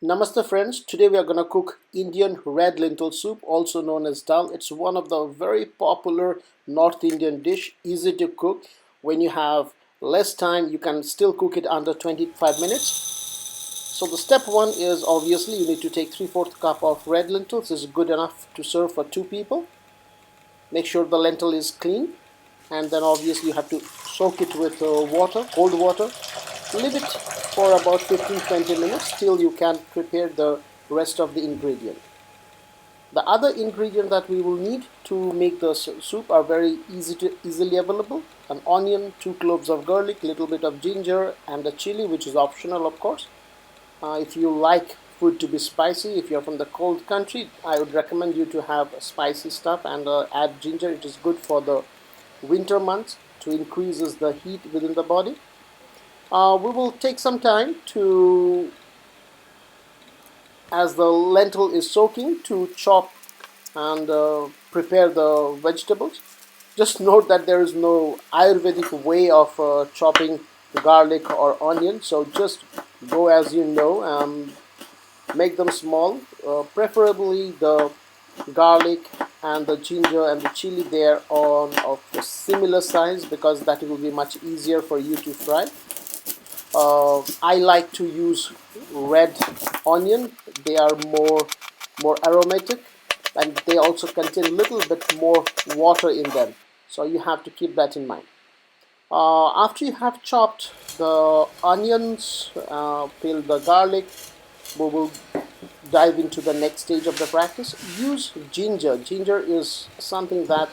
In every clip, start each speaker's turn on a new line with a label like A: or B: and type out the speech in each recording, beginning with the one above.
A: Namaste friends, today we are going to cook Indian red lentil soup, also known as dal. It's one of the very popular North Indian dish, easy to cook. When you have less time, you can still cook it under 25 minutes. So the step one is obviously you need to take 3/4 cup of red lentils. This is good enough to serve for two people. Make sure the lentil is clean, and then obviously you have to soak it with water, cold water. Leave it for about 15-20 minutes till you can prepare the rest of the ingredient. The other ingredient that we will need to make the soup are very easily available. An onion, 2 cloves of garlic, little bit of ginger, and a chili, which is optional of course. If you like food to be spicy, if you're from the cold country, I would recommend you to have spicy stuff and add ginger. It is good for the winter months to increases the heat within the body. We will take some time to, as the lentil is soaking, to chop and prepare the vegetables. Just note that there is no Ayurvedic way of chopping garlic or onion, so just go as you know. Make them small, preferably the garlic and the ginger and the chili there on of a similar size, because that will be much easier for you to fry. I like to use red onion. They are more aromatic, and they also contain a little bit more water in them. So you have to keep that in mind. After you have chopped the onions, peel the garlic, we will dive into the next stage of the practice. Use ginger. Ginger is something that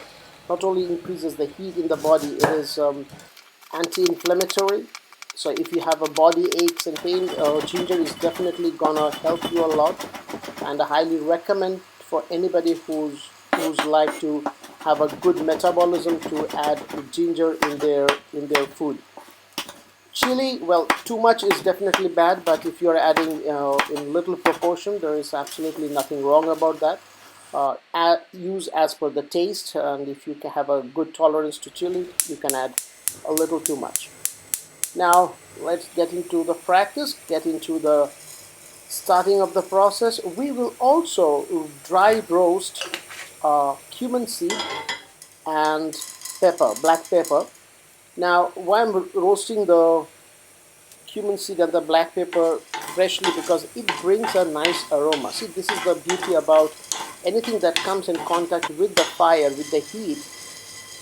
A: not only increases the heat in the body, it is anti-inflammatory. So if you have a body aches and pain, ginger is definitely gonna help you a lot, and I highly recommend for anybody who's like to have a good metabolism to add ginger in their food. Chili, well, too much is definitely bad, but if you're adding in little proportion, there is absolutely nothing wrong about that. Use as per the taste, and if you have a good tolerance to chili, you can add a little too much. Now let's get into the practice, get into the starting of the process. We will also dry roast cumin seed and pepper, black pepper. Now, why I'm roasting the cumin seed and the black pepper freshly, because it brings a nice aroma. See, this is the beauty about anything that comes in contact with the fire, with the heat.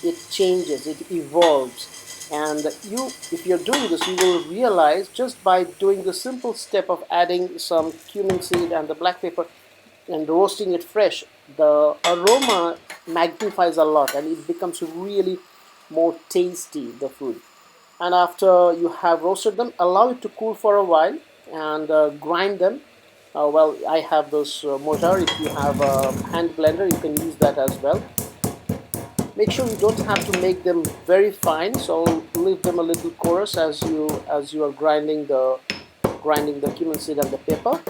A: It changes, it evolves, and you, if you're doing this, you will realize just by doing the simple step of adding some cumin seed and the black pepper and roasting it fresh, the aroma magnifies a lot and it becomes really more tasty, the food. And after you have roasted them, allow it to cool for a while and grind them. Well, I have this mortar. If you have a hand blender, you can use that as well. Make sure you don't have to make them very fine, so leave them a little coarse as you are grinding the cumin seed and the pepper.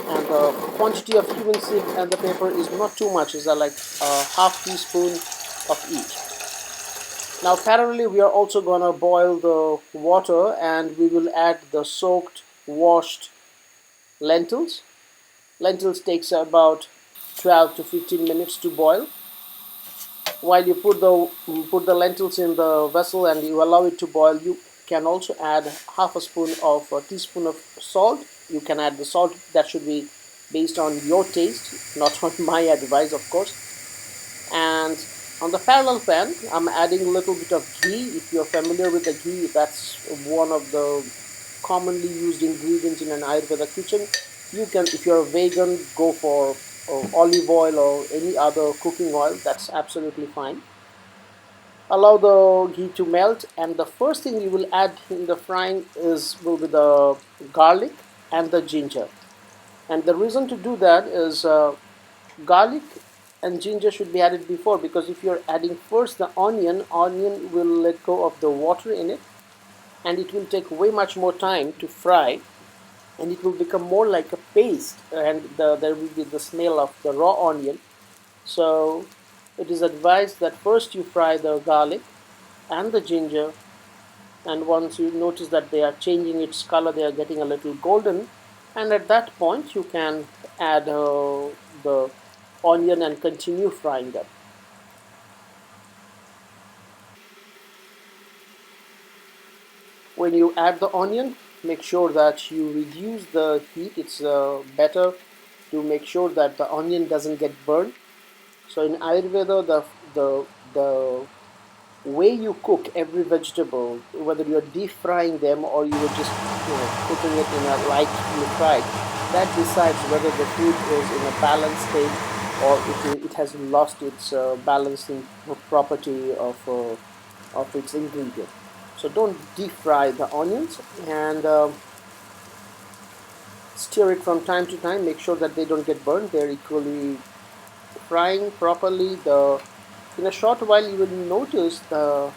A: And the quantity of cumin seed and the pepper is not too much. It's like a half teaspoon of each. Now parallelly, we are also gonna boil the water, and we will add the soaked, washed lentils. Lentils takes about 12 to 15 minutes to boil. While you put the lentils in the vessel and you allow it to boil, you can also add half a spoon of a teaspoon of salt. You can add the salt, that should be based on your taste, not on my advice of course. And on the parallel pan, I'm adding a little bit of ghee. If you're familiar with the ghee, that's one of the commonly used ingredients in an Ayurveda kitchen. You can, if you're a vegan, go for olive oil or any other cooking oil. That's absolutely fine. Allow the ghee to melt, and the first thing you will add in the frying will be the garlic and the ginger. And the reason to do that is garlic and ginger should be added before, because if you're adding first the onion will let go of the water in it, and it will take way much more time to fry, and it will become more like a paste, and there will be the smell of the raw onion. So it is advised that first you fry the garlic and the ginger, and once you notice that they are changing its color, they are getting a little golden, and at that point you can add the onion and continue frying them. When you add the onion, make sure that you reduce the heat. It's better to make sure that the onion doesn't get burned. So in Ayurveda, the way you cook every vegetable, whether you're deep frying them or you were just cooking it in a lightly fried, that decides whether the food is in a balanced state or it has lost its balancing property of its ingredient. So don't deep fry the onions, and stir it from time to time. Make sure that they don't get burned. They're equally frying properly. The In a short while you will notice the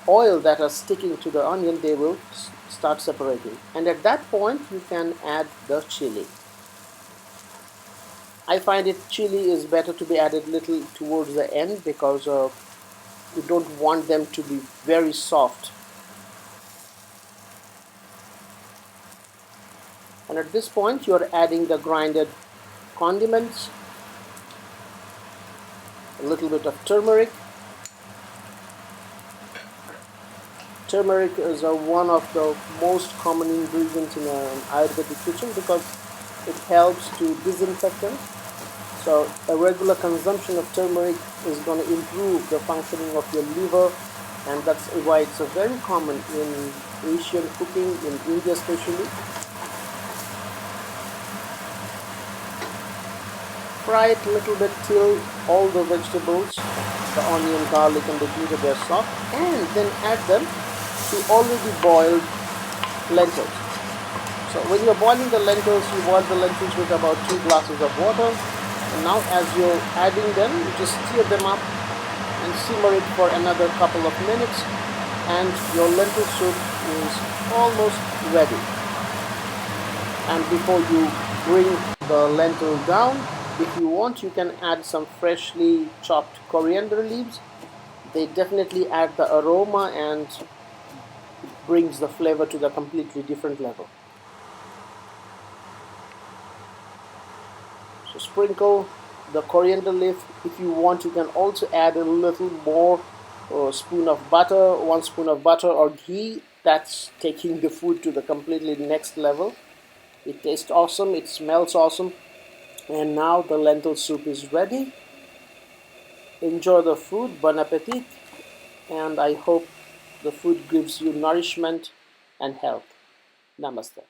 A: oil that are sticking to the onion, they will start separating, and at that point you can add the chili. I find it chili is better to be added little towards the end because you don't want them to be very soft. And at this point you're adding the grinded condiments, a little bit of turmeric. Turmeric is one of the most common ingredients in an Ayurvedic kitchen because it helps to disinfect. So a regular consumption of turmeric is going to improve the functioning of your liver, and that's why it's very common in Asian cooking, in India especially. Fry it a little bit till all the vegetables, the onion, garlic and the ginger, they're soft, and then add them to already boiled lentils. So when you're boiling the lentils, you boil the lentils with about 2 glasses of water. And now as you're adding them, you just stir them up and simmer it for another couple of minutes, and your lentil soup is almost ready. And before you bring the lentil down, if you want, you can add some freshly chopped coriander leaves. They definitely add the aroma and brings the flavor to the completely different level. So sprinkle the coriander leaf. If you want, you can also add a little more spoon of butter, 1 spoon of butter or ghee. That's taking the food to the completely next level. It tastes awesome, it smells awesome, and now the lentil soup is ready. Enjoy the food, bon appetit, and I hope the food gives you nourishment and health. Namaste.